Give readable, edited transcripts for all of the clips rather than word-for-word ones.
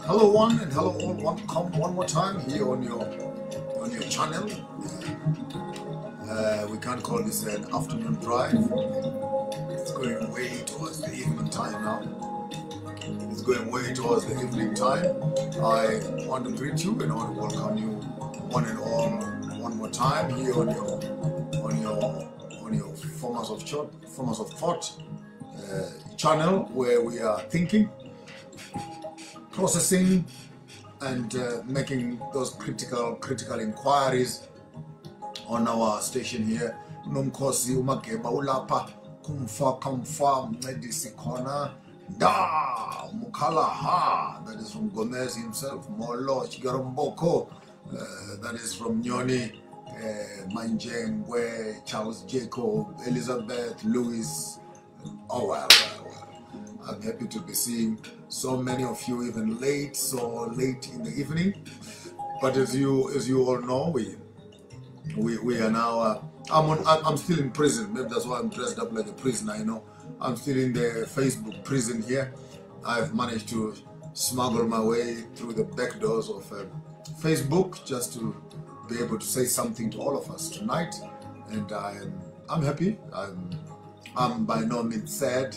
Hello one and hello all, one more time here on your channel. We can't call this an afternoon drive. It's going way towards the evening time now. It's going way towards the evening time. I want to greet you and I want to welcome you one and all one more time here on your Forms of Thought channel, where we are thinking, processing, and making those critical inquiries on our station here. Nomkosi umageba ulapa kumfa mncedisi khona da mukhala ha, that is from Gomez himself. Molo Chigaromboko, that is from Nyoni, Manjengwe, Charles Jacob, Elizabeth, Louis. Oh well. I'm happy to be seeing so many of you, even so late in the evening. But as you all know, we are now. I'm still in prison. Maybe that's why I'm dressed up like a prisoner. You know, I'm still in the Facebook prison here. I've managed to smuggle my way through the back doors of Facebook just to be able to say something to all of us tonight. And I'm happy. I'm by no means sad.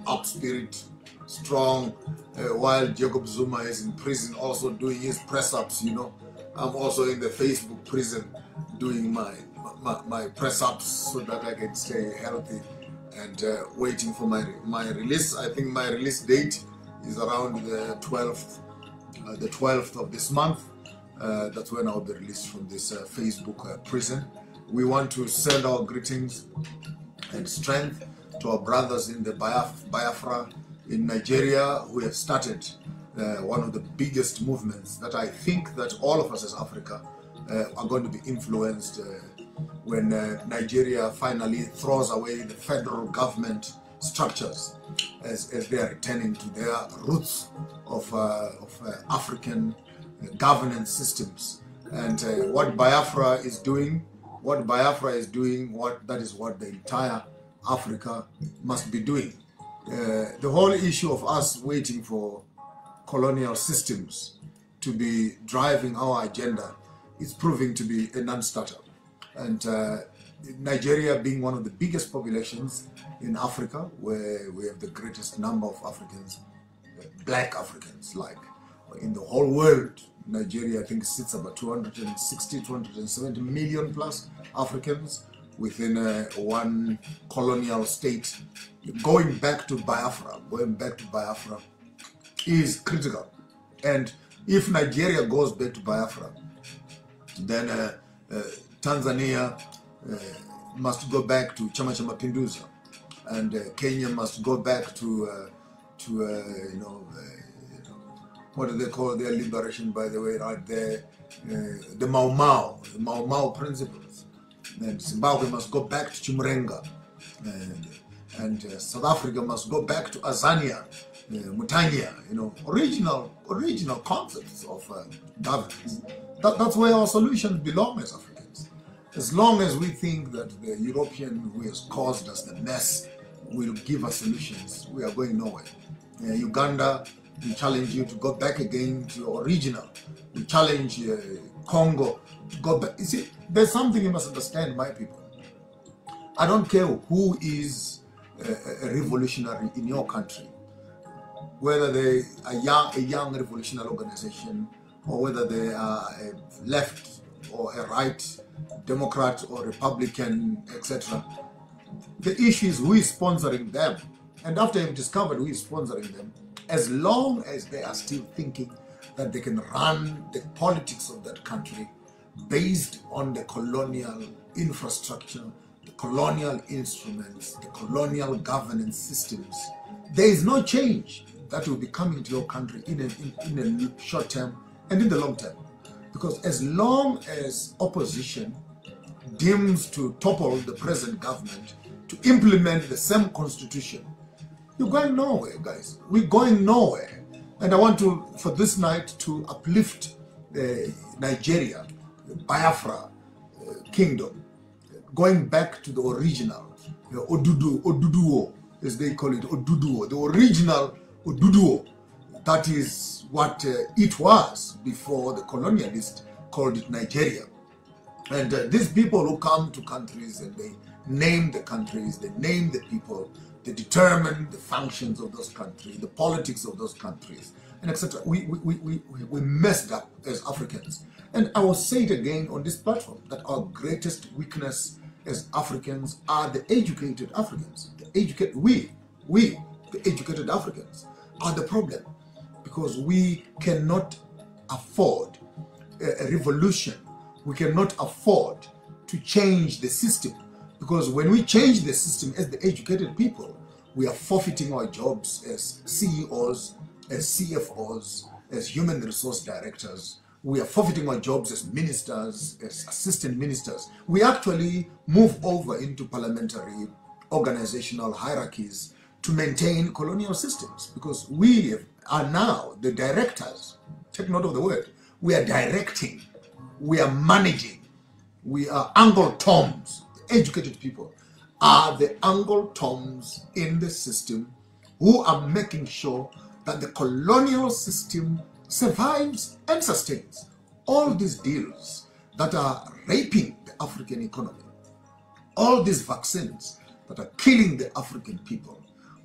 Up spirit, strong, while Jacob Zuma is in prison also doing his press-ups. You know, I'm also in the Facebook prison doing my press-ups so that I can stay healthy and waiting for my release. I think my release date is around the 12th of this month. That's when I'll be released from this Facebook prison. We want to send our greetings and strength to our brothers in the Biafra in Nigeria, who have started one of the biggest movements that I think that all of us as Africa are going to be influenced when Nigeria finally throws away the federal government structures as they are returning to their roots of African governance systems. And what Biafra is doing, that is what the entire Africa must be doing. The whole issue of us waiting for colonial systems to be driving our agenda is proving to be a non-starter. And Nigeria being one of the biggest populations in Africa, where we have the greatest number of Africans, black Africans, like in the whole world. Nigeria, I think, sits about 260, 270 million plus Africans within one colonial state. Going back to Biafra is critical. And if Nigeria goes back to Biafra, then Tanzania must go back to Chama cha Mapinduzi, and Kenya must go back to what do they call their liberation, by the way, right there, the Mau Mau principles. And Zimbabwe must go back to Chimurenga, and South Africa must go back to Azania, Mutanya, original concepts of governance. That's where our solutions belong as Africans. As long as we think that the European who has caused us the mess will give us solutions, we are going nowhere. Uganda, we challenge you to go back again to your original. We challenge Congo to go back. You see, there's something you must understand, my people. I don't care who is a revolutionary in your country, whether they are a young revolutionary organization, or whether they are a left or a right, Democrat or Republican, etc. The issue is who is sponsoring them. And after you've discovered who is sponsoring them, as long as they are still thinking that they can run the politics of that country based on the colonial infrastructure, the colonial instruments, the colonial governance systems, there is no change that will be coming to your country in a short term and in the long term. Because as long as opposition deems to topple the present government to implement the same constitution, you're going nowhere, guys. We're going nowhere. And I want to, for this night, to uplift Nigeria, the Biafra kingdom, going back to the original, Oduduwo, as they call it, Oduduwo, the original Oduduwo. That is what it was before the colonialists called it Nigeria. And these people who come to countries and they name the countries, they name the people, they determine the functions of those countries, the politics of those countries, and etc. We messed up as Africans. And I will say it again on this platform, that our greatest weakness as Africans are the educated Africans. The educated Africans are the problem, because we cannot afford a revolution. We cannot afford to change the system, because when we change the system as the educated people, we are forfeiting our jobs as CEOs, as CFOs, as human resource directors. We are forfeiting our jobs as ministers, as assistant ministers. We actually move over into parliamentary organizational hierarchies to maintain colonial systems, because we are now the directors. Take note of the word. We are directing. We are managing. We are Uncle Toms. Educated people are the Uncle Toms in the system who are making sure that the colonial system survives and sustains. All these deals that are raping the African economy, all these vaccines that are killing the African people,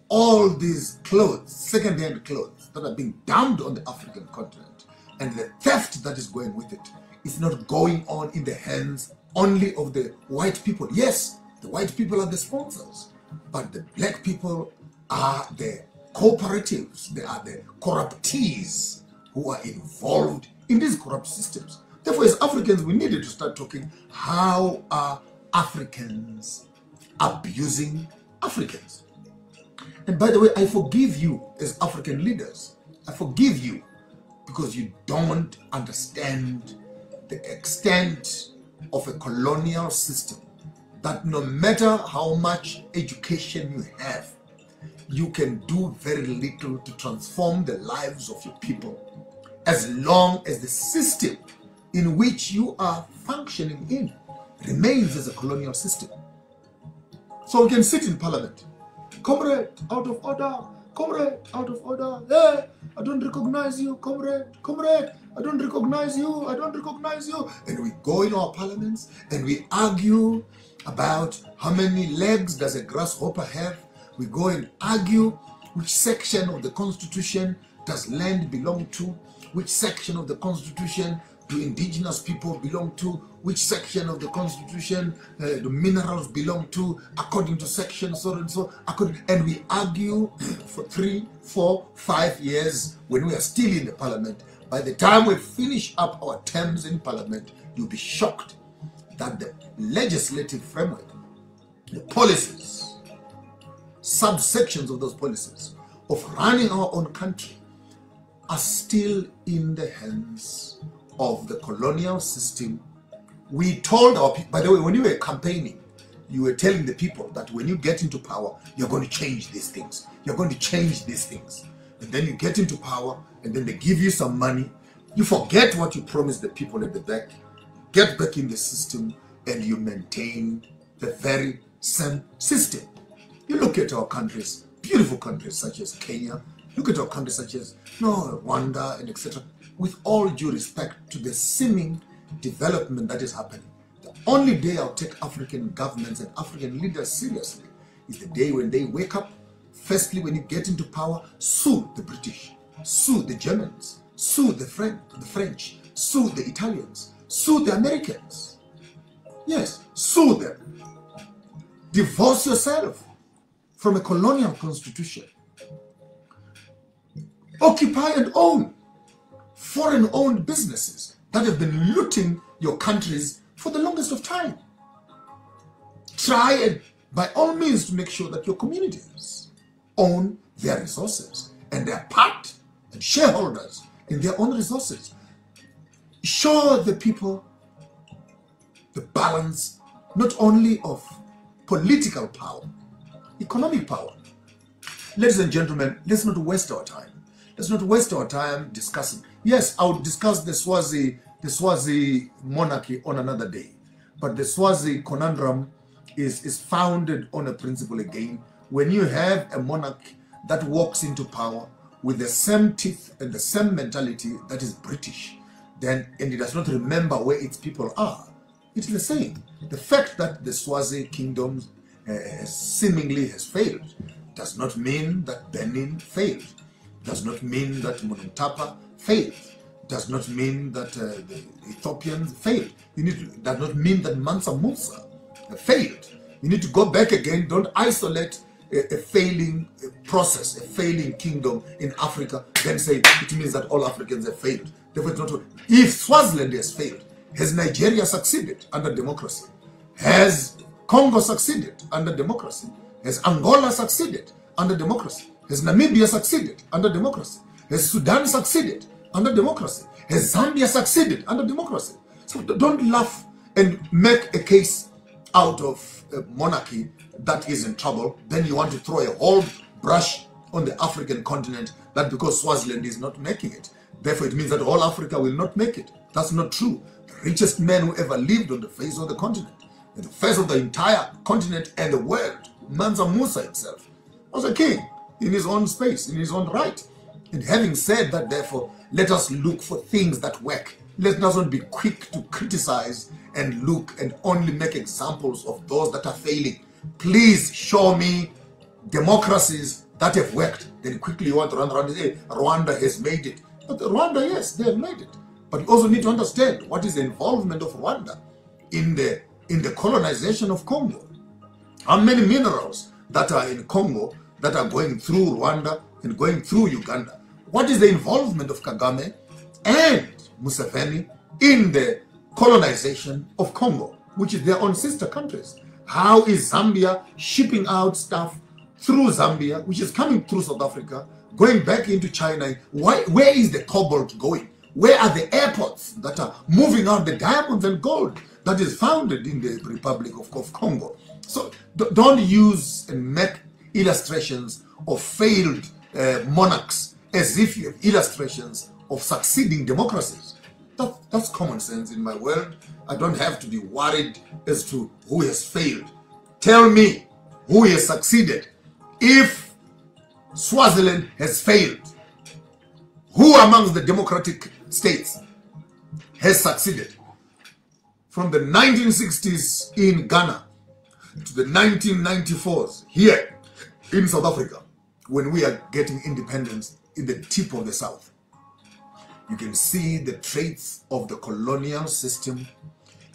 all these clothes, second-hand clothes that are being dumped on the African continent, and the theft that is going with it, is not going on in the hands only of the white people. Yes, the white people are the sponsors, but the black people are the cooperatives, they are the corruptees who are involved in these corrupt systems. Therefore, as Africans, we needed to start talking, how are Africans abusing Africans? And by the way, I forgive you as African leaders. I forgive you because you don't understand the extent of a colonial system, that no matter how much education you have, you can do very little to transform the lives of your people, as long as the system in which you are functioning in remains as a colonial system. So we can sit in parliament, comrade, out of order, comrade, out of order, hey, I don't recognize you, comrade, comrade, I don't recognize you, I don't recognize you. And we go in our parliaments and we argue about how many legs does a grasshopper have. We go and argue which section of the Constitution does land belong to, which section of the Constitution do indigenous people belong to, which section of the Constitution the minerals belong to, according to section so and so, and we argue for 3, 4, 5 years when we are still in the parliament. By the time we finish up our terms in parliament, you'll be shocked that the legislative framework, the policies, subsections of those policies of running our own country are still in the hands of the colonial system. We told our people, by the way, when you were campaigning, you were telling the people that when you get into power, you're going to change these things. You're going to change these things. And then you get into power, and then they give you some money. You forget what you promised the people at the back, get back in the system, and you maintain the very same system. You look at our countries, beautiful countries such as Kenya, look at our countries such as Rwanda and etc. With all due respect to the seeming development that is happening, the only day I'll take African governments and African leaders seriously is the day when they wake up. Firstly, when you get into power, sue the British, sue the Germans, sue the French, sue the Italians, sue the Americans. Yes, sue them. Divorce yourself from a colonial constitution. Occupy and own foreign-owned businesses that have been looting your countries for the longest of time. Try and, by all means, to make sure that your communities own their resources and they are part and shareholders in their own resources. Show the people the balance not only of political power, economic power. Ladies and gentlemen, let's not waste our time. Let's not waste our time discussing. Yes, I would discuss the Swazi monarchy on another day. But the Swazi conundrum is founded on a principle again. When you have a monarch that walks into power with the same teeth and the same mentality that is British, then, and it does not remember where its people are, it's the same. The fact that the Swazi kingdom seemingly has failed does not mean that Benin failed. Does not mean that Muntapa failed. Does not mean that the Ethiopians failed. Does not mean that Mansa Musa failed. You need to go back again. Don't isolate a failing process, a failing kingdom in Africa, then say it means that all Africans have failed. Therefore, it's not. If Swaziland has failed, has Nigeria succeeded under democracy? Has Congo succeeded under democracy? Has Angola succeeded under democracy? Has Namibia succeeded under democracy? Has Sudan succeeded under democracy? Has Zambia succeeded under democracy? So don't laugh and make a case out of a monarchy that is in trouble. Then you want to throw a whole brush on the African continent that because Swaziland is not making it, therefore it means that all Africa will not make it. That's not true. The richest man who ever lived on the face of the continent, and the face of the entire continent and the world, Mansa Musa himself, was a king in his own space, in his own right. And having said that, therefore, let us look for things that work. Let us not be quick to criticize and look and only make examples of those that are failing. Please show me democracies that have worked. Then quickly you want to run around and say, Rwanda has made it. But Rwanda, yes, they have made it. But you also need to understand what is the involvement of Rwanda in the colonization of Congo. How many minerals that are in Congo that are going through Rwanda and going through Uganda? What is the involvement of Kagame and Museveni in the colonization of Congo, which is their own sister countries? How is Zambia shipping out stuff through Zambia, which is coming through South Africa, going back into China? Where is the cobalt going? Where are the airports that are moving out the diamonds and gold that is founded in the Republic of Congo? So don't use and make illustrations of failed monarchs as if you have illustrations of succeeding democracies. That's common sense in my world. I don't have to be worried as to who has failed. Tell me who has succeeded. If Swaziland has failed, who amongst the democratic states has succeeded? From the 1960s in Ghana to the 1994s here in South Africa, when we are getting independence in the tip of the South, you can see the traits of the colonial system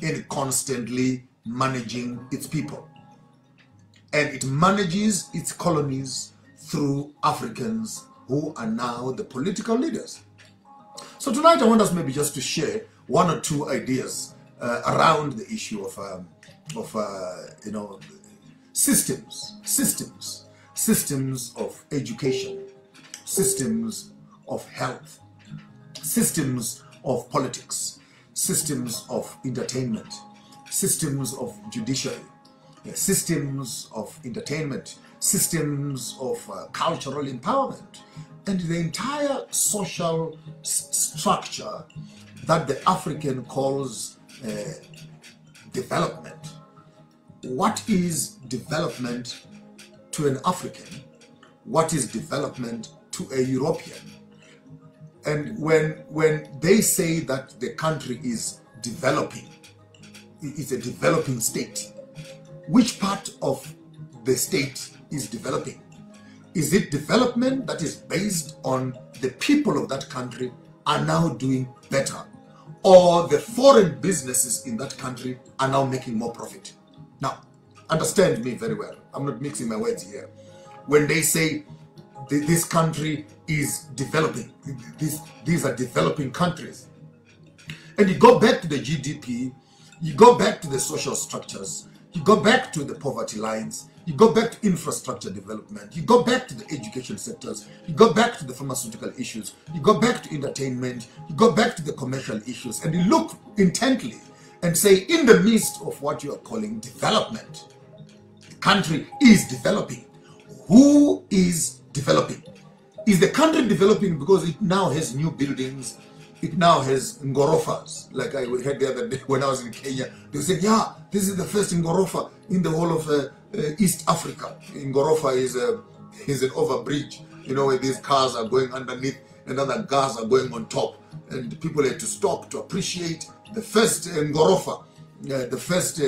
in constantly managing its people. And it manages its colonies through Africans who are now the political leaders. So tonight I want us maybe just to share one or two ideas around the issue of systems of education, systems of health, systems of politics, systems of entertainment, systems of judiciary, systems of entertainment, systems of cultural empowerment, and the entire social structure that the African calls development. What is development to an African? What is development to a European? And when they say that the country is developing, it's a developing state, which part of the state is developing? Is it development that is based on the people of that country are now doing better, or the foreign businesses in that country are now making more profit? Now, Understand me very well. I'm not mixing my words here. When they say this country is developing, these are developing countries. And you go back to the GDP, you go back to the social structures, you go back to the poverty lines, you go back to infrastructure development, you go back to the education sectors, you go back to the pharmaceutical issues, you go back to entertainment, you go back to the commercial issues, and you look intently and say, in the midst of what you are calling development, the country is developing. Who is developing? Is the country developing because it now has new buildings? It now has ngorofas, like I heard the other day when I was in Kenya. They said, yeah, this is the first ngorofa in the whole of East Africa. Ngorofa is an overbridge, you know, where these cars are going underneath and other cars are going on top. And people had to stop to appreciate the first ngorofa, the first,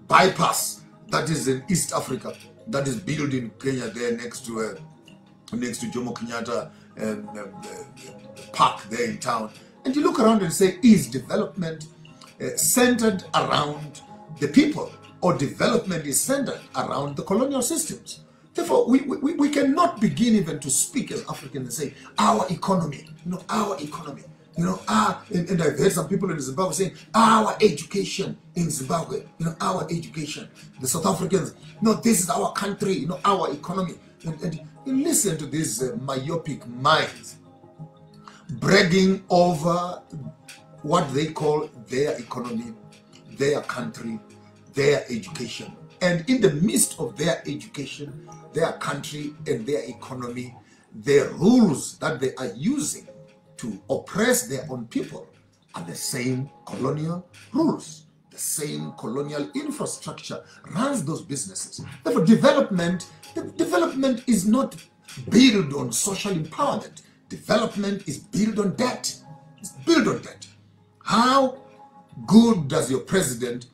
bypass that is in East Africa, that is built in Kenya there next to Jomo Kenyatta park there in town. And you look around and say, is development centered around the people, or development is centered around the colonial systems? Therefore, we cannot begin even to speak as Africans and say, our economy, our economy, and I've heard some people in Zimbabwe saying, our education in Zimbabwe, our education. The South Africans, this is our country, our economy. And you listen to these myopic minds bragging over what they call their economy, their country, their education. And in the midst of their education, their country, and their economy, the rules that they are using to oppress their own people are the same colonial rules. The same colonial infrastructure runs those businesses. Therefore, development is not built on social empowerment. Development is built on debt. It's built on debt. How good does your president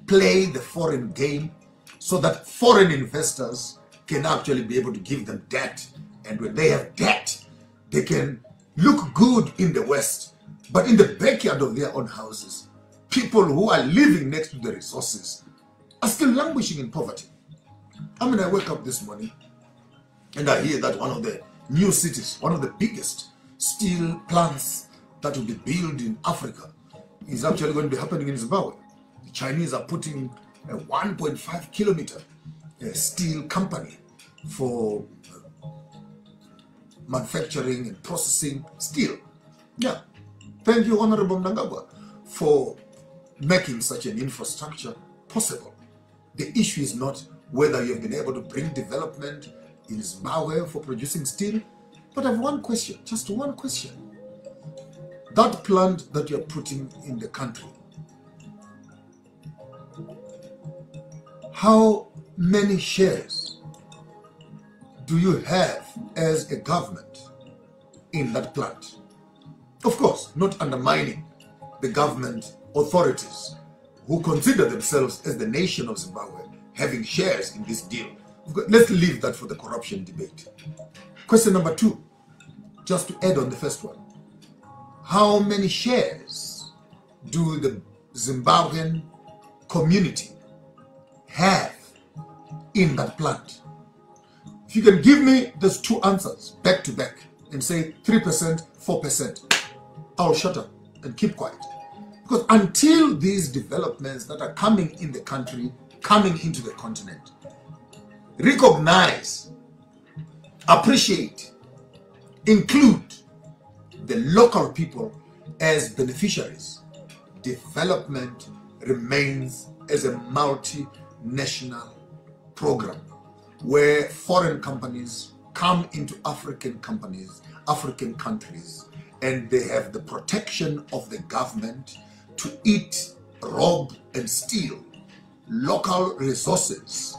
play the foreign game so that foreign investors can actually be able to give them debt? And when they have debt, they can look good in the West, but in the backyard of their own houses, people who are living next to the resources are still languishing in poverty. I wake up this morning and I hear that one of the new cities, one of the biggest steel plants that will be built in Africa is actually going to be happening in Zimbabwe. The Chinese are putting a 1.5 kilometer steel company for manufacturing and processing steel. Yeah. Thank you, Honorable Mnangagwa, for making such an infrastructure possible. The issue is not whether you have been able to bring development in Zimbabwe for producing steel, but I have one question, just one question. That plant that you're putting in the country, how many shares do you have as a government in that plant? Of course, not undermining the government authorities who consider themselves as the nation of Zimbabwe having shares in this deal. Let's leave that for the corruption debate. Question number 2, just to add on the first one. How many shares do the Zimbabwean community have in that plant? If you can give me those 2 answers back to back and say 3%, 4%, I'll shut up and keep quiet. Because until these developments that are coming in the country, coming into the continent, recognize, appreciate, include the local people as beneficiaries, development remains as a multinational program where foreign companies come into African countries, and they have the protection of the government to eat, rob, and steal local resources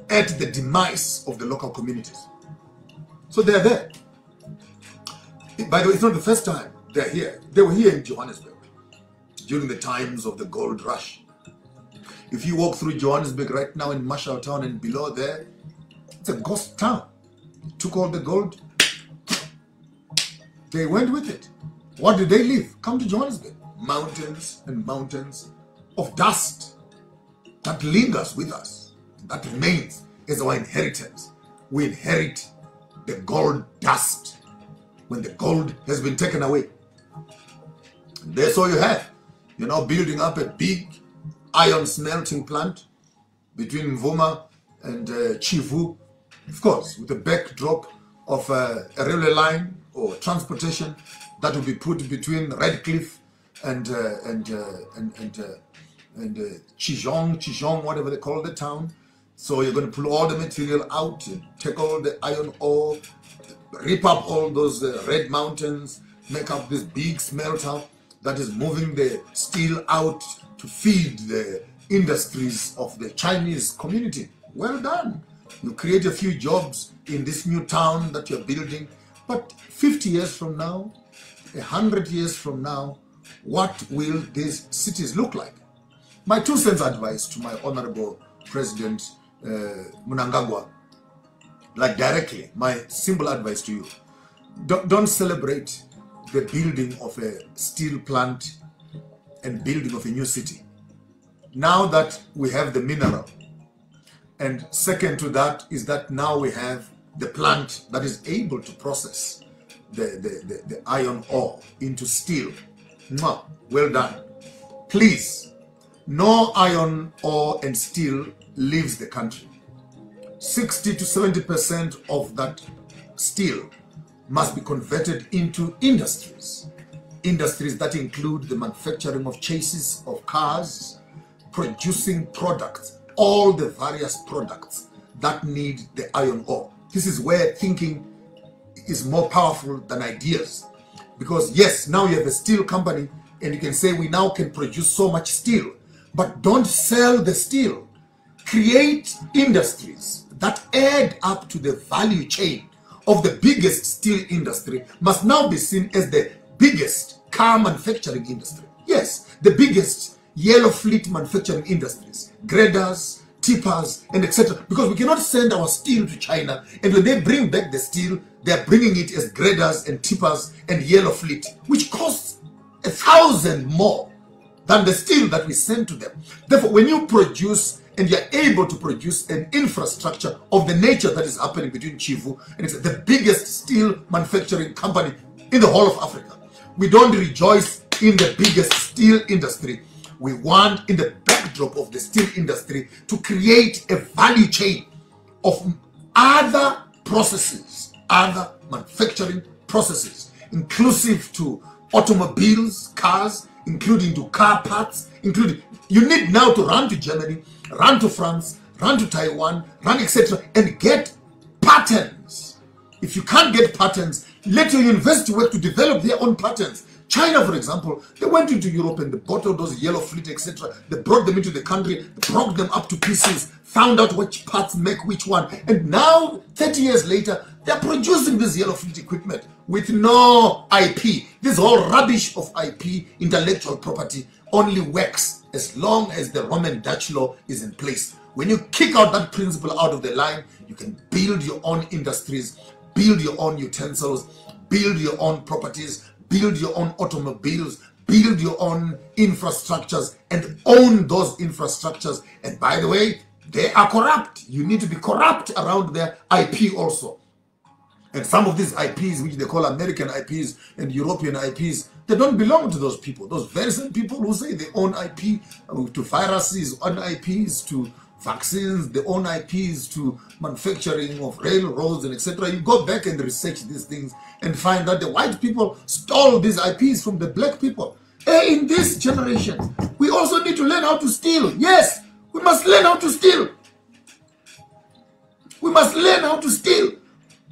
at the demise of the local communities. So they're there. By the way, it's not the first time they're here. They were here in Johannesburg during the times of the gold rush. If you walk through Johannesburg right now in Marshalltown and below there, it's a ghost town. They took all the gold. They went with it. What did they leave? Come to Johannesburg. Mountains and mountains of dust. that lingers with us, that remains as our inheritance. We inherit the gold dust when the gold has been taken away. And that's all you have. You're now building up a big iron smelting plant between Mvuma and Chivu, of course, with a backdrop of a railway line or transportation that will be put between Redcliffe and Chijong, whatever they call the town. So you're going to pull all the material out, and take all the iron ore, rip up all those red mountains, make up this big smelter that is moving the steel out to feed the industries of the Chinese community. Well done. You create a few jobs in this new town that you're building. But 50 years from now, 100 years from now, what will these cities look like? My 2 cents advice to my Honorable President Mnangagwa, like directly, my simple advice to you, don't celebrate the building of a steel plant and building of a new city. Now that we have the mineral, and second to that is that now we have the plant that is able to process the iron ore into steel. Mwah, well done. Please, no iron ore and steel leaves the country. 60 to 70% of that steel must be converted into industries. Industries that include the manufacturing of chassis of cars, producing products, all the various products that need the iron ore. This is where thinking is more powerful than ideas. Because yes, now you have a steel company and you can say we now can produce so much steel, but don't sell the steel. Create industries that add up to the value chain of the biggest steel industry. Must now be seen as the biggest car manufacturing industry. Yes, the biggest yellow fleet manufacturing industries, graders, tippers, and etc. Because we cannot send our steel to China, and when they bring back the steel, they are bringing it as graders and tippers and yellow fleet, which costs 1,000 more than the steel that we send to them. Therefore, when you produce and you're able to produce an infrastructure of the nature that is happening between Chivu, and it's the biggest steel manufacturing company in the whole of Africa. We don't rejoice in the biggest steel industry. We want, in the backdrop of the steel industry, to create a value chain of other processes, other manufacturing processes, inclusive to automobiles, cars, including to car parts, including, you need now to run to Germany, run to France, run to Taiwan, run etc. and get patents. If you can't get patents, let your university work to develop their own patents. China, for example, they went into Europe and they bought all those yellow fleet, etc. They brought them into the country, broke them up to pieces, found out which parts make which one. And now, 30 years later, they're producing this yellow fleet equipment with no IP. This whole rubbish of IP, intellectual property, only works as long as the Roman Dutch law is in place. When you kick out that principle out of the line, you can build your own industries, build your own utensils, build your own properties, build your own automobiles, build your own infrastructures, and own those infrastructures. And by the way, they are corrupt. You need to be corrupt around their IP also. And some of these IPs, which they call American IPs and European IPs, they don't belong to those people. Those very same people who say they own IP to viruses, own IPs to vaccines, they own IPs to manufacturing of railroads and etc. You go back and research these things and find that the white people stole these IPs from the black people. Hey, in this generation, we also need to learn how to steal. Yes, we must learn how to steal. We must learn how to steal.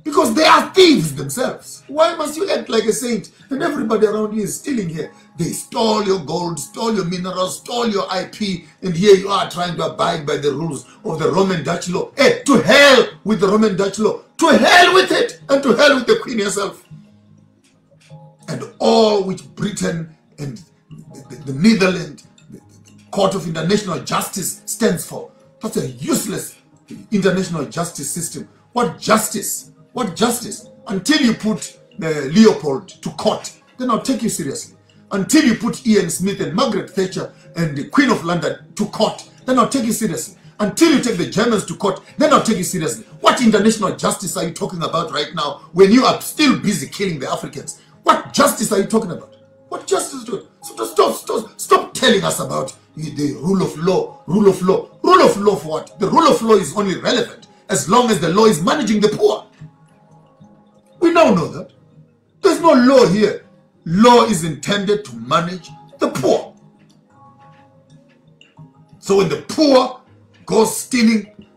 Because they are thieves themselves. Why must you act like a saint? And everybody around you is stealing here. They stole your gold, stole your minerals, stole your IP, and here you are trying to abide by the rules of the Roman Dutch law. Hey, to hell with the Roman Dutch law. To hell with it, and to hell with the Queen herself. And all which Britain and the Netherlands, the Court of International Justice stands for. That's a useless international justice system. What justice? What justice? Until you put Leopold to court, then I'll take you seriously. Until you put Ian Smith and Margaret Thatcher and the Queen of London to court, then I'll take you seriously. Until you take the Germans to court, then I'll take you seriously. What international justice are you talking about right now when you are still busy killing the Africans? What justice are you talking about? What justice do? So stop telling us about the rule of law, rule of law. Rule of law for what? The rule of law is only relevant as long as the law is managing the poor. We now know that. There's no law here. Law is intended to manage the poor. So when the poor go stealing,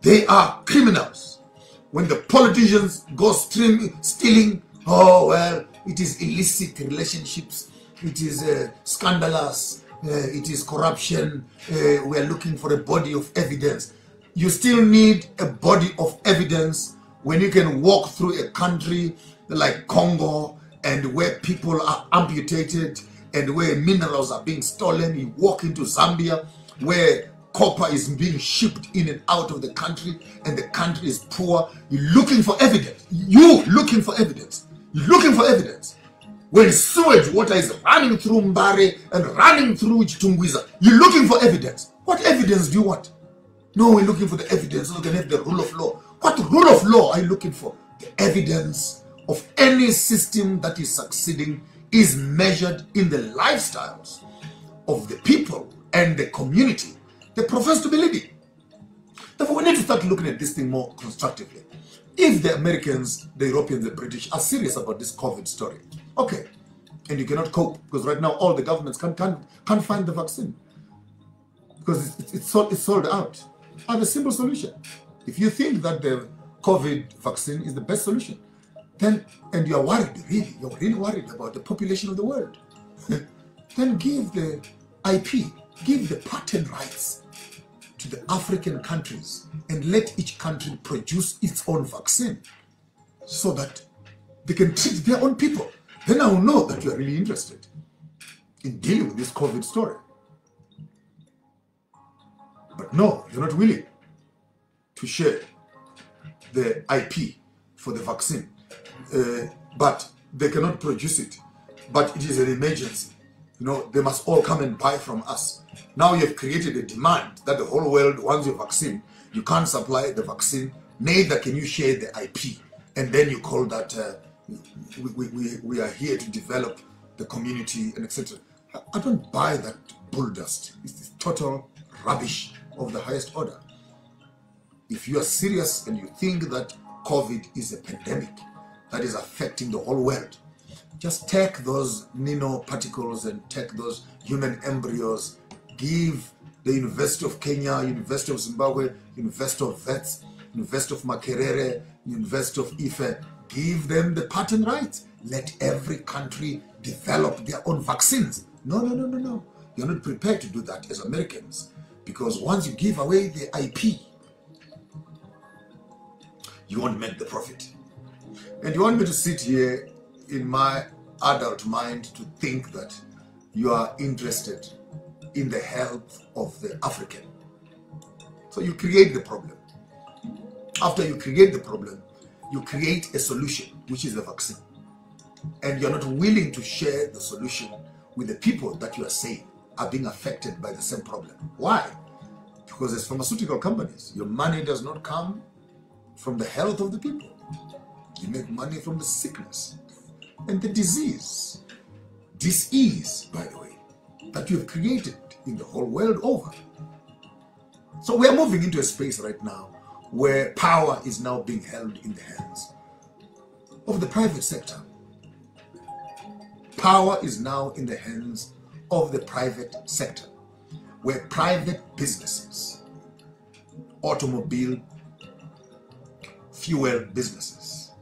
they are criminals. When the politicians go stealing, oh well, it is illicit relationships, it is scandalous, it is corruption, we are looking for a body of evidence. You still need a body of evidence when you can walk through a country like Congo and where people are amputated and where minerals are being stolen. You walk into Zambia where copper is being shipped in and out of the country and the country is poor. You're looking for evidence. You're looking for evidence. You're looking for evidence. When sewage water is running through Mbare and running through Chitungwiza, you're looking for evidence. What evidence do you want? No, we're looking for the evidence so we can have the rule of law. What rule of law are you looking for? The evidence of any system that is succeeding is measured in the lifestyles of the people and the community they profess to be leading. Therefore, we need to start looking at this thing more constructively. If the Americans, the Europeans, the British are serious about this COVID story, okay, and you cannot cope because right now all the governments can't find the vaccine because it's sold out. I have a simple solution. If you think that the COVID vaccine is the best solution, then, and you're worried, you're really worried about the population of the world, then give the IP, give the patent rights to the African countries and let each country produce its own vaccine so that they can treat their own people. Then I will know that you are really interested in dealing with this COVID story. But no, you're not willing to share the IP for the vaccine. But they cannot produce it. But it is an emergency. You know, they must all come and buy from us. Now you have created a demand that the whole world wants your vaccine. You can't supply the vaccine, neither can you share the IP. And then you call that, we are here to develop the community and etc. I don't buy that bull dust. It's total rubbish of the highest order. If you are serious and you think that COVID is a pandemic that is affecting the whole world, just take those nanoparticles and take those human embryos, give the University of Kenya, University of Zimbabwe, University of Wits, University of Makerere, University of Ife, give them the patent rights. Let every country develop their own vaccines. No. You're not prepared to do that as Americans, because once you give away the IP, you won't make the profit. And you want me to sit here in my adult mind to think that you are interested in the health of the African. So you create the problem. After you create the problem, you create a solution, which is the vaccine. And you're not willing to share the solution with the people that you are saying are being affected by the same problem. Why? Because as pharmaceutical companies, your money does not come from the health of the people. You make money from the sickness and the disease. Disease, by the way, that you have created in the whole world over. So we are moving into a space right now where power is now being held in the hands of the private sector. Power is now in the hands of the private sector, where private businesses, automobile, fuel businesses,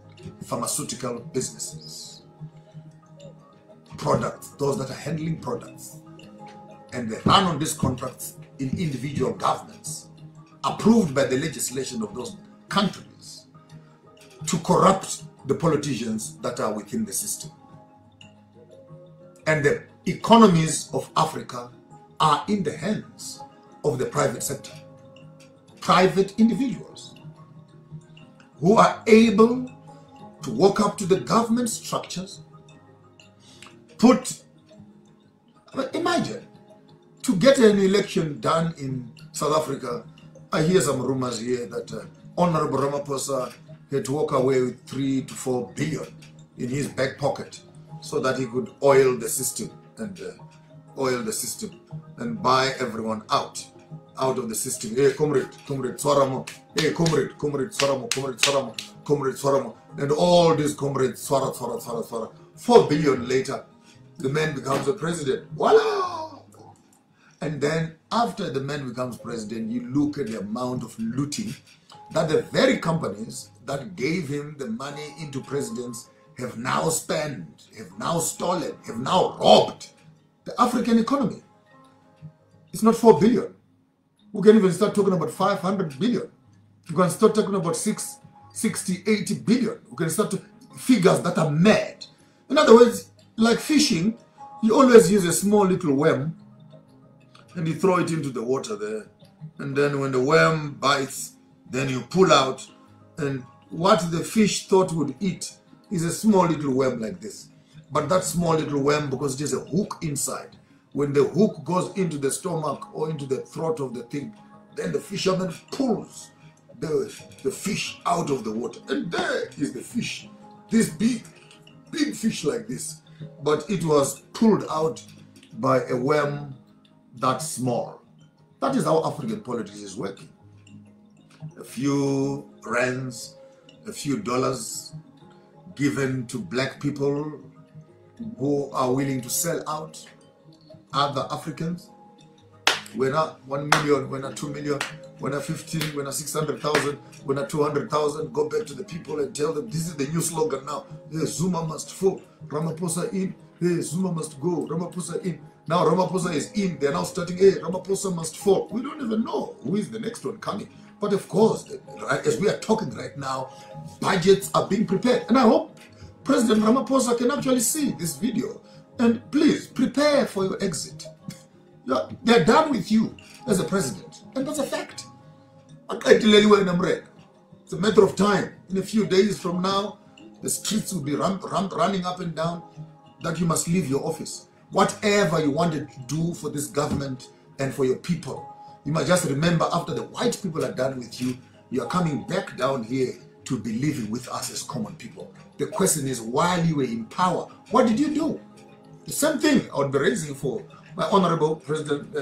pharmaceutical businesses, products, those that are handling products, and they run on these contracts in individual governments, approved by the legislation of those countries, to corrupt the politicians that are within the system. And the economies of Africa are in the hands of the private sector. Private individuals who are able to walk up to the government structures, imagine, to get an election done in South Africa, I hear some rumors here that Honorable Ramaphosa had to walk away with 3 to 4 billion in his back pocket so that he could oil the system and buy everyone out of the system. Hey, comrade, Swaramo. Hey, comrade, Swaramo, Swaramo. And all these comrades, Swara. 4 billion later, the man becomes the president. Voila! And then after the man becomes president, you look at the amount of looting that the very companies that gave him the money into presidents have now spent, have now stolen, have now robbed the African economy. It's not 4 billion. We can even start talking about 500 billion. We can start talking about 60, 80 billion. We can start to figures that are mad. In other words, like fishing, you always use a small little worm and you throw it into the water there. And then when the worm bites, then you pull out, and what the fish thought would eat is a small little worm like this. But that small little worm, because there's a hook inside, when the hook goes into the stomach or into the throat of the thing, then the fisherman pulls the fish out of the water. And there is the fish, this big fish like this. But it was pulled out by a worm that small. That is how African politics is working. A few rands, a few dollars given to black people who are willing to sell out other Africans. We're not 1 million, we're not 2 million, we're not 15, we're not 600,000, we're not 200,000. Go back to the people and tell them this is the new slogan now. Hey, Zuma must fall, Ramaphosa in. Hey, Zuma must go, Ramaphosa in. Now Ramaphosa is in, they're now starting, hey, Ramaphosa must fall. We don't even know who is the next one coming. But of course, as we are talking right now, budgets are being prepared. And I hope President Ramaphosa can actually see this video. And please, prepare for your exit. They're done with you as a president. And that's a fact. It's a matter of time. In a few days from now, the streets will be running up and down that you must leave your office. Whatever you wanted to do for this government and for your people, you must just remember, after the white people are done with you, you are coming back down here to be living with us as common people. The question is, while you were in power, what did you do? The same thing I would be raising for my honorable president,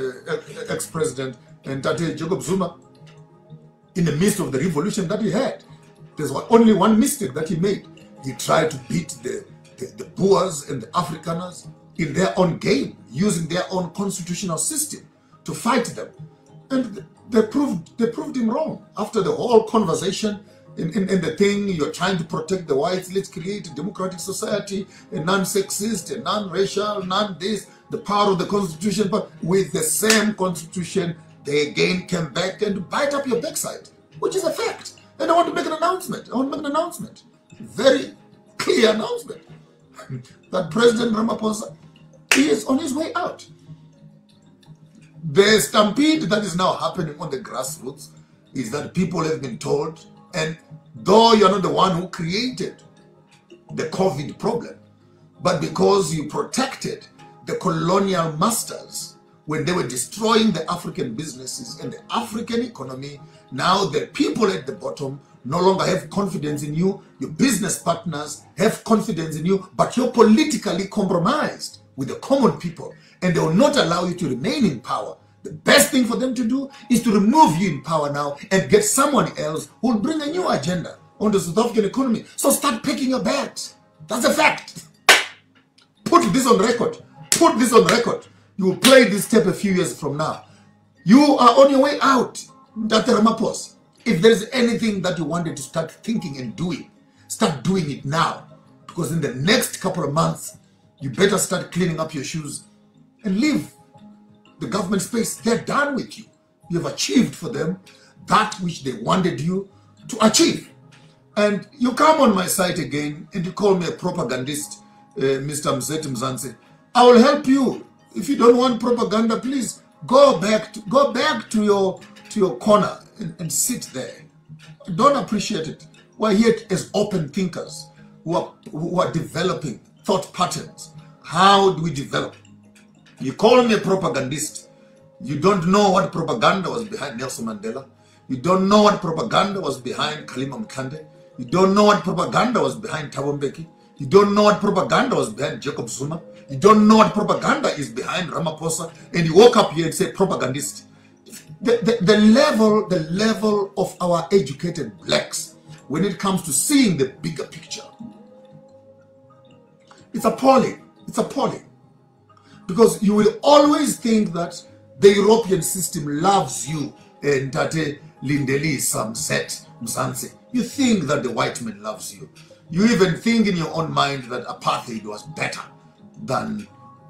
ex-president, and Tate Jacob Zuma. In the midst of the revolution that he had, there's only one mistake that he made. He tried to beat the Boers and the Afrikaners in their own game, using their own constitutional system to fight them. And they proved him wrong. After the whole conversation in the thing, you're trying to protect the whites, let's create a democratic society, a non-sexist, a non-racial, non-this, the power of the constitution, but with the same constitution, they again came back and bite up your backside, which is a fact. And I want to make an announcement. Very clear announcement that President Ramaphosa is on his way out. The stampede that is now happening on the grassroots is that people have been told, and though you're not the one who created the COVID problem, but because you protected the colonial masters when they were destroying the African businesses and the African economy, now the people at the bottom no longer have confidence in you, your business partners have confidence in you, but you're politically compromised with the common people, and they will not allow you to remain in power. The best thing for them to do is to remove you in power now and get someone else who will bring a new agenda on the South African economy. So start picking your bags. That's a fact. Put this on record. Put this on record. You will play this tape a few years from now. You are on your way out, Dr. Ramaphosa. If there is anything that you wanted to start thinking and doing, start doing it now. Because in the next couple of months, you better start cleaning up your shoes and leave the government space. They're done with you. You have achieved for them that which they wanted you to achieve. And you come on my site again and you call me a propagandist, Mr. Mzeti Mzansi. I will help you. If you don't want propaganda, please go back to your corner and sit there. Don't appreciate it. We're here as open thinkers who are developing thought patterns. How do we develop? You call me a propagandist, You don't know what propaganda was behind Nelson Mandela. You don't know what propaganda was behind Kgalema Motlanthe. You don't know what propaganda was behind Thabo Mbeki. You don't know what propaganda was behind Jacob Zuma. You don't know what propaganda is behind Ramaphosa. And you woke up here and say propagandist. The level of our educated blacks when it comes to seeing the bigger picture, it's appalling. It's appalling. Because you will always think that the European system loves you. And Tate Lindeli Samset Mzansi. You think that the white man loves you. You even think in your own mind that apartheid was better than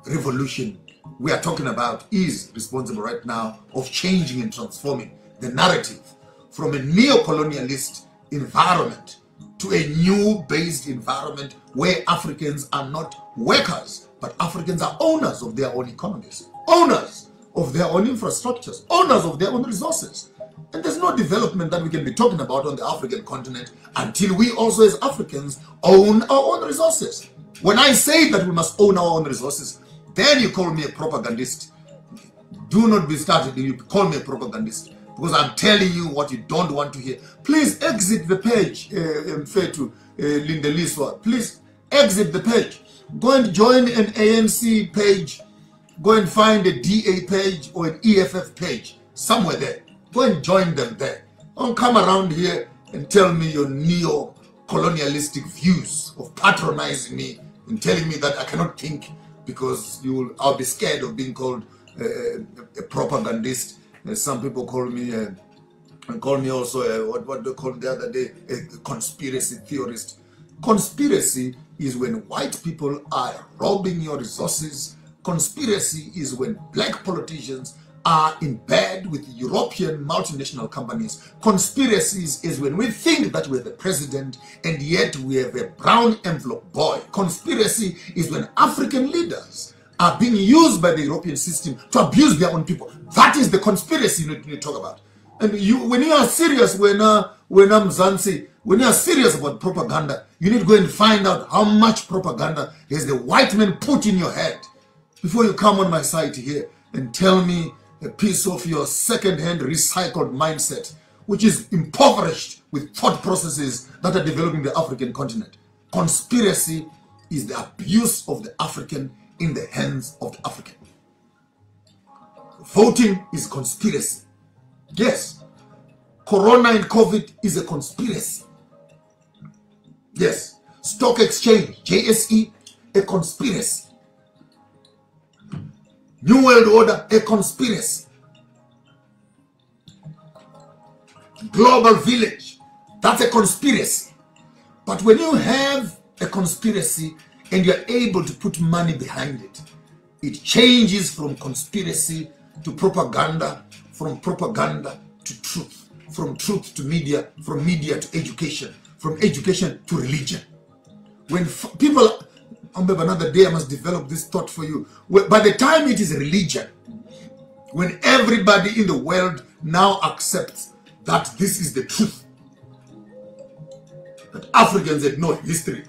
revolution we are talking about is responsible right now of changing and transforming the narrative from a neo-colonialist environment to a new-based environment where Africans are not workers, but Africans are owners of their own economies, owners of their own infrastructures, owners of their own resources. And there's no development that we can be talking about on the African continent until we also as Africans own our own resources. When I say that we must own our own resources, then you call me a propagandist. Do not be started. You call me a propagandist because I'm telling you what you don't want to hear. Please exit the page, Mfetu Lindeliswa. Please exit the page. Go and join an ANC page. Go and find a DA page or an EFF page somewhere there. Go and join them there. Don't come around here and tell me your neo-colonialistic views of patronizing me and telling me that I cannot think because I'll be scared of being called a propagandist. Some people call me also what they called the other day a conspiracy theorist. Conspiracy is when white people are robbing your resources. Conspiracy is when black politicians are in bed with European multinational companies. Conspiracies is when we think that we're the president and yet we have a brown envelope boy. Conspiracy is when African leaders are being used by the European system to abuse their own people. That is the conspiracy you need to talk about. And when you are serious, when Mzansi, when you are serious about propaganda, you need to go and find out how much propaganda has the white man put in your head before you come on my site here and tell me a piece of your second-hand recycled mindset, which is impoverished with thought processes that are developing the African continent. Conspiracy is the abuse of the African in the hands of the African. Voting is conspiracy. Yes. Corona and COVID is a conspiracy. Yes. Stock exchange, JSE, a conspiracy. New World Order, a conspiracy. Global Village, that's a conspiracy. But when you have a conspiracy and you're able to put money behind it, it changes from conspiracy to propaganda, from propaganda to truth, from truth to media, from media to education, from education to religion. When people... Another day I must develop this thought for you. By the time it is religion, when everybody in the world now accepts that this is the truth, that Africans had no history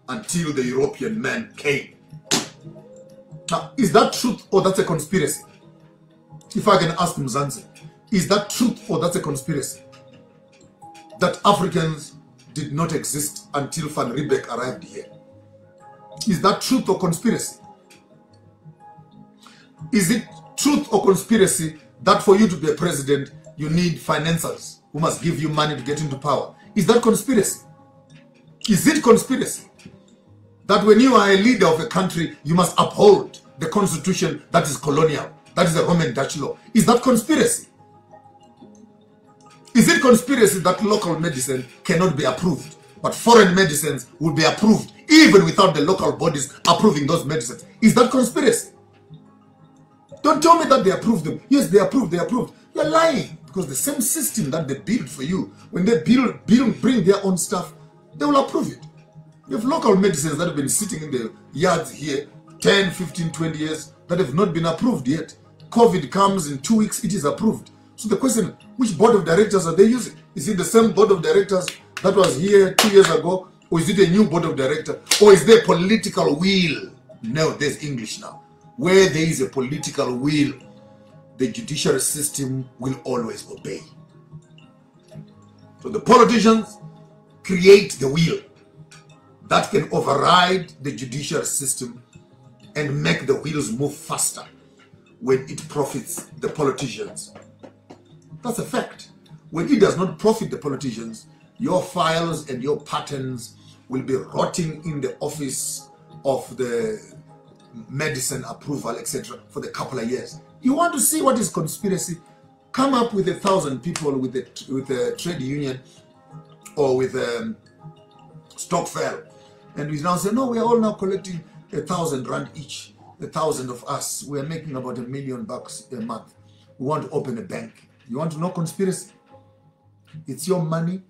until the European man came. Now, is that truth or that's a conspiracy? If I can ask Mzansi, is that truth or that's a conspiracy? That Africans did not exist until Van Riebeck arrived here. Is that truth or conspiracy? Is it truth or conspiracy that for you to be a president, you need financiers who must give you money to get into power? Is that conspiracy? Is it conspiracy that when you are a leader of a country, you must uphold the constitution that is colonial, that is a Roman Dutch law? Is that conspiracy? Is it conspiracy that local medicine cannot be approved, but foreign medicines will be approved even without the local bodies approving those medicines? Is that conspiracy? Don't tell me that they approved them. Yes, they approved, they approved. You're lying, because the same system that they build for you, when they bring their own stuff, they will approve it. You have local medicines that have been sitting in the yards here 10, 15, 20 years that have not been approved yet. COVID comes in 2 weeks, it is approved. So the question, which board of directors are they using? Is it the same board of directors that was here 2 years ago? Or is it a new board of directors? Or is there political will? No, there's English now. Where there is a political will, the judiciary system will always obey. So the politicians create the will that can override the judicial system and make the wheels move faster when it profits the politicians. That's a fact. When it does not profit the politicians, your files and your patterns will be rotting in the office of the medicine approval, etc., for the couple of years. You want to see what is conspiracy? Come up with 1,000 people with a trade union or with a stockfell, and we now say, no, we are all now collecting 1,000 rand each. 1,000 of us, we are making about $1 million a month. We want to open a bank. You want to know conspiracy? It's your money,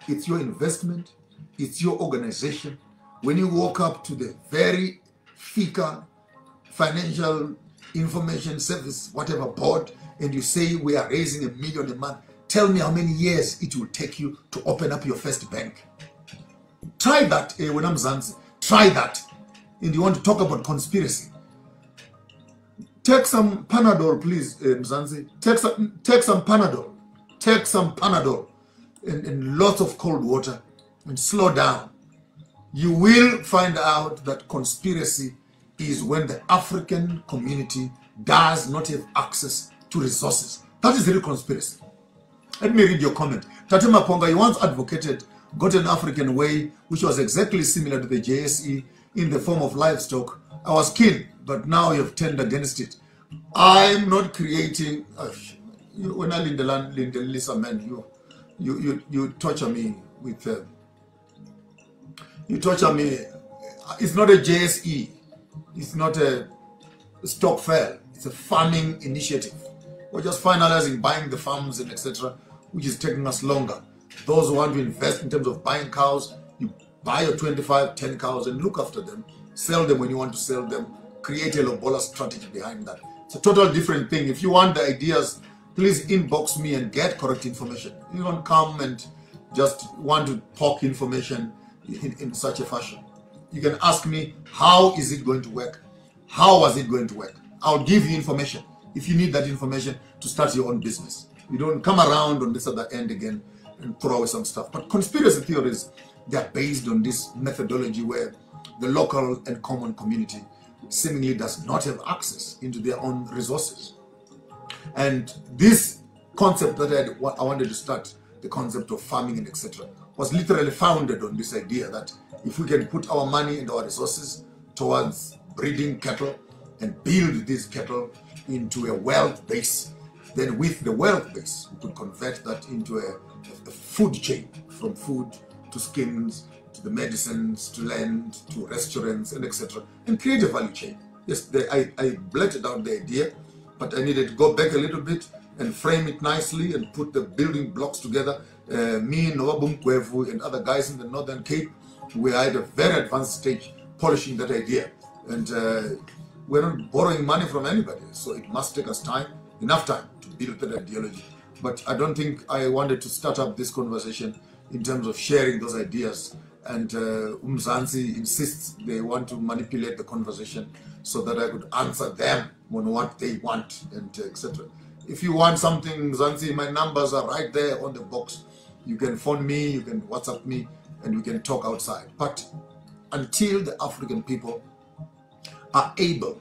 it's your investment, it's your organization. When you walk up to the very FICA, Financial Information Service, whatever board, and you say we are raising $1 million a month, tell me how many years it will take you to open up your first bank. Try that, when I'm Zanzi. Try that. And you want to talk about conspiracy. Take some Panadol, please, Mzansi. Take some Panadol. Take some Panadol and lots of cold water and slow down. You will find out that conspiracy is when the African community does not have access to resources. That is real conspiracy. Let me read your comment. Tate Maponga, you once advocated got an African way, which was exactly similar to the JSE in the form of livestock. I was keen, but now you have turned against it. I'm not creating. When I listen, man, you torture me with. You torture me. It's not a JSE. It's not a stock fair. It's a farming initiative. We're just finalizing buying the farms and etc., which is taking us longer. Those who want to invest in terms of buying cows, you buy your 25, 10 cows and look after them. Sell them when you want to sell them. Create a lobola strategy behind that. It's a total different thing. If you want the ideas, please inbox me and get correct information. You don't come and just want to talk information in such a fashion. You can ask me, how is it going to work? How was it going to work? I'll give you information if you need that information to start your own business. You don't come around on this other end again and throw away some stuff. But conspiracy theories, they are based on this methodology where the local and common community seemingly does not have access into their own resources. And this concept that I wanted to start, the concept of farming and etc., was literally founded on this idea that if we can put our money and our resources towards breeding cattle and build these cattle into a wealth base, then with the wealth base, we could convert that into a food chain, from food to skins, to the medicines, to land, to restaurants, and etc., and create a value chain. Yes, I blurted out the idea, but I needed to go back a little bit and frame it nicely and put the building blocks together. Me, Noabum Kwevu, and other guys in the Northern Cape, we are at a very advanced stage polishing that idea. And we're not borrowing money from anybody, so it must take us time, enough time, to build that ideology. But I don't think I wanted to start up this conversation in terms of sharing those ideas. And Umzansi insists they want to manipulate the conversation so that I could answer them on what they want, and etc. If you want something, Zanzi, my numbers are right there on the box. You can phone me, you can WhatsApp me, and we can talk outside. But until the African people are able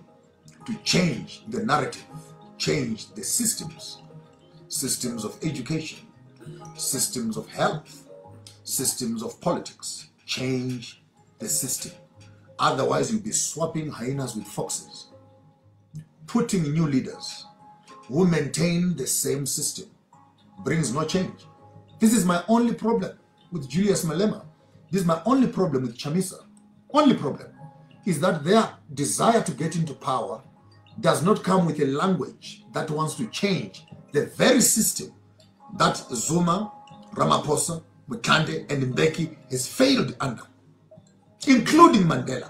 to change the narrative, change the systems of education, systems of health, systems of politics, change the system. Otherwise, you'll be swapping hyenas with foxes, putting new leaders who maintain the same system brings no change. This is my only problem with Julius Malema. This is my only problem with Chamisa. Only problem is that their desire to get into power does not come with a language that wants to change the very system that Zuma, Ramaphosa, Mkande, and Mbeki has failed under, including Mandela.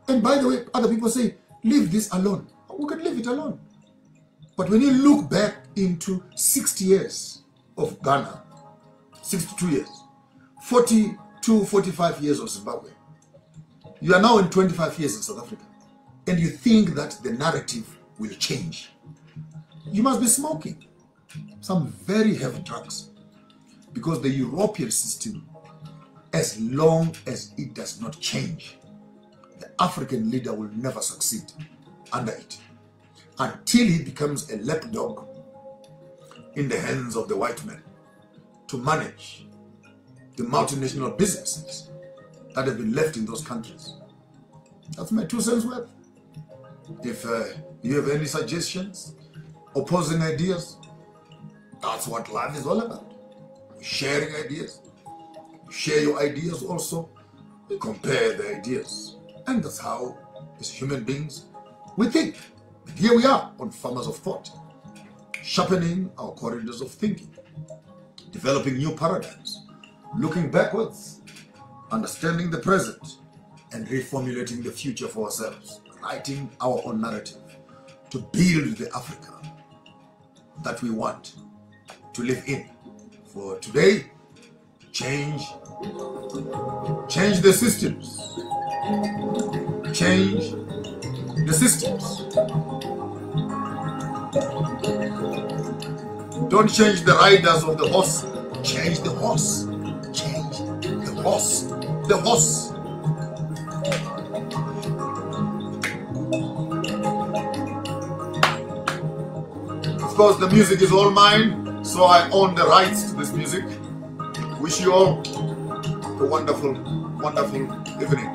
And by the way, other people say, leave this alone. We can leave it alone. But when you look back into 60 years of Ghana, 62 years, 42, 45 years of Zimbabwe, you are now in 25 years in South Africa. and you think that the narrative will change, you must be smoking some very heavy drugs, because the European system, as long as it does not change, the African leader will never succeed under it until he becomes a lapdog in the hands of the white man to manage the multinational businesses that have been left in those countries. That's my 2 cents worth. If you have any suggestions, opposing ideas, that's what life is all about. Sharing ideas. Share your ideas also. We compare the ideas. And that's how, as human beings, we think. And here we are on Farmers of Thought, sharpening our corridors of thinking, developing new paradigms, looking backwards, understanding the present, and reformulating the future for ourselves, writing our own narrative to build the Africa that we want to live in. For today, change the systems. Change the systems. Don't change the riders of the horse. Change the horse. Change the horse. The horse. Of course, the music is all mine, so I own the rights to this music. Wish you all a wonderful, wonderful evening.